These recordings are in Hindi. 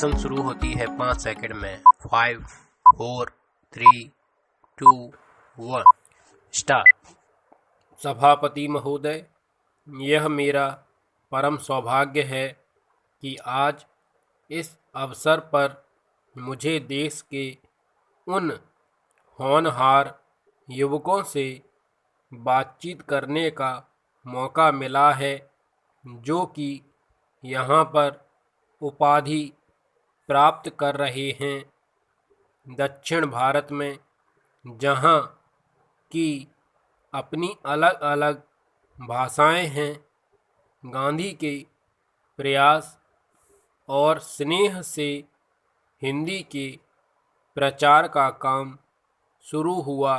इंफॉर्मेशन शुरू होती है 5 सेकंड में। 5, 4, 3, 2, 1 स्टार्ट। सभापति महोदय, यह मेरा परम सौभाग्य है कि आज इस अवसर पर मुझे देश के उन होनहार युवकों से बातचीत करने का मौका मिला है जो कि यहाँ पर उपाधि प्राप्त कर रहे हैं। दक्षिण भारत में जहाँ की अपनी अलग अलग भाषाएं हैं, गांधी के प्रयास और स्नेह से हिंदी के प्रचार का काम शुरू हुआ।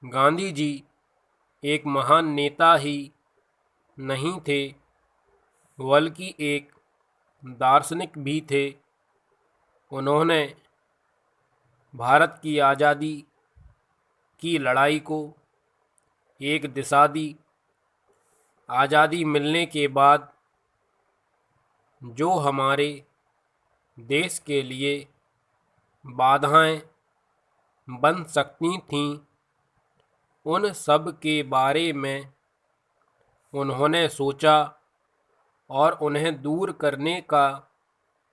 गांधी जी एक महान नेता ही नहीं थे, बल्कि एक दार्शनिक भी थे। उन्होंने भारत की आज़ादी की लड़ाई को एक दिशा दी। आज़ादी मिलने के बाद जो हमारे देश के लिए बाधाएं बन सकती थीं, उन सब के बारे में उन्होंने सोचा और उन्हें दूर करने का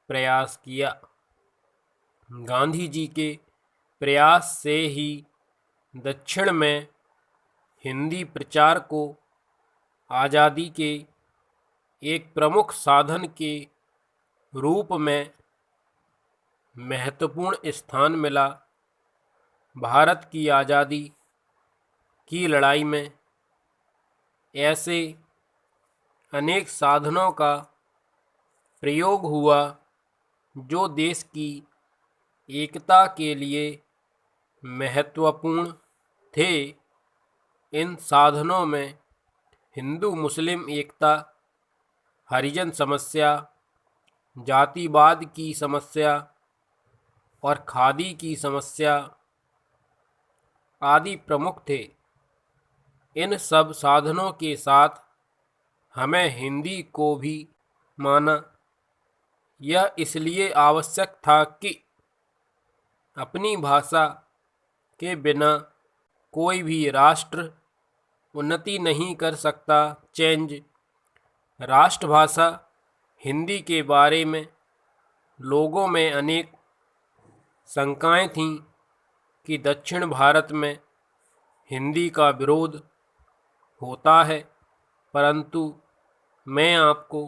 प्रयास किया। गांधी जी के प्रयास से ही दक्षिण में हिंदी प्रचार को आज़ादी के एक प्रमुख साधन के रूप में महत्वपूर्ण स्थान मिला। भारत की आज़ादी की लड़ाई में ऐसे अनेक साधनों का प्रयोग हुआ जो देश की एकता के लिए महत्वपूर्ण थे। इन साधनों में हिंदू मुस्लिम एकता, हरिजन समस्या, जातिवाद की समस्या और खादी की समस्या आदि प्रमुख थे। इन सब साधनों के साथ हमें हिंदी को भी माना। यह इसलिए आवश्यक था कि अपनी भाषा के बिना कोई भी राष्ट्र उन्नति नहीं कर सकता। राष्ट्रभाषा हिंदी के बारे में लोगों में अनेक शंकाएं थीं कि दक्षिण भारत में हिंदी का विरोध होता है, परंतु मैं आपको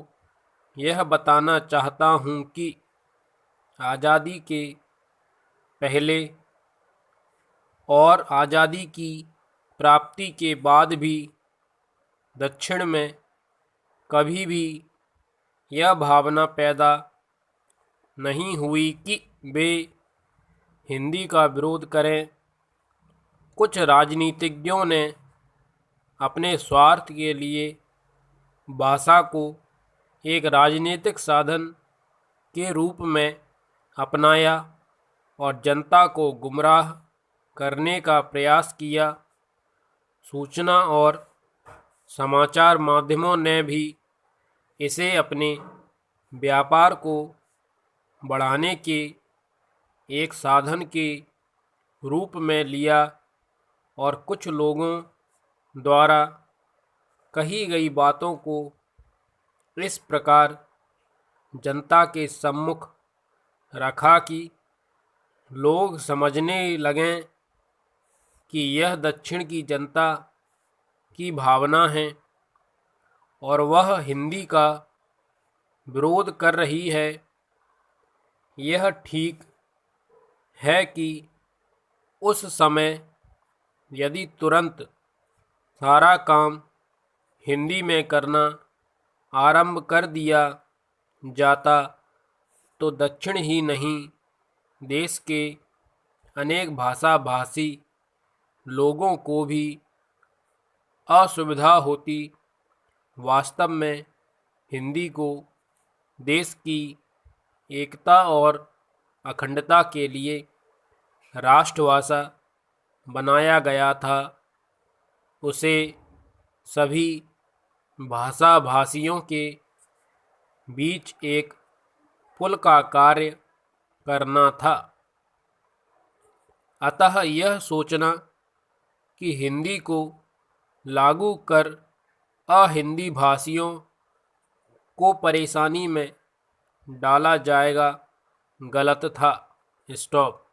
यह बताना चाहता हूँ कि आज़ादी के पहले और आज़ादी की प्राप्ति के बाद भी दक्षिण में कभी भी यह भावना पैदा नहीं हुई कि वे हिंदी का विरोध करें। कुछ राजनीतिज्ञों ने अपने स्वार्थ के लिए भाषा को एक राजनीतिक साधन के रूप में अपनाया और जनता को गुमराह करने का प्रयास किया। सूचना और समाचार माध्यमों ने भी इसे अपने व्यापार को बढ़ाने के एक साधन के रूप में लिया और कुछ लोगों द्वारा कही गई बातों को इस प्रकार जनता के सम्मुख रखा कि लोग समझने लगें कि यह दक्षिण की जनता की भावना है और वह हिंदी का विरोध कर रही है। यह ठीक है कि उस समय यदि तुरंत सारा काम हिंदी में करना आरंभ कर दिया जाता तो दक्षिण ही नहीं, देश के अनेक भाषा भाषी लोगों को भी असुविधा होती। वास्तव में हिंदी को देश की एकता और अखंडता के लिए राष्ट्रभाषा बनाया गया था। उसे सभी भाषा भाषियों के बीच एक पुल का कार्य करना था। अतः यह सोचना कि हिंदी को लागू कर अहिंदी भाषियों को परेशानी में डाला जाएगा गलत था। स्टॉप।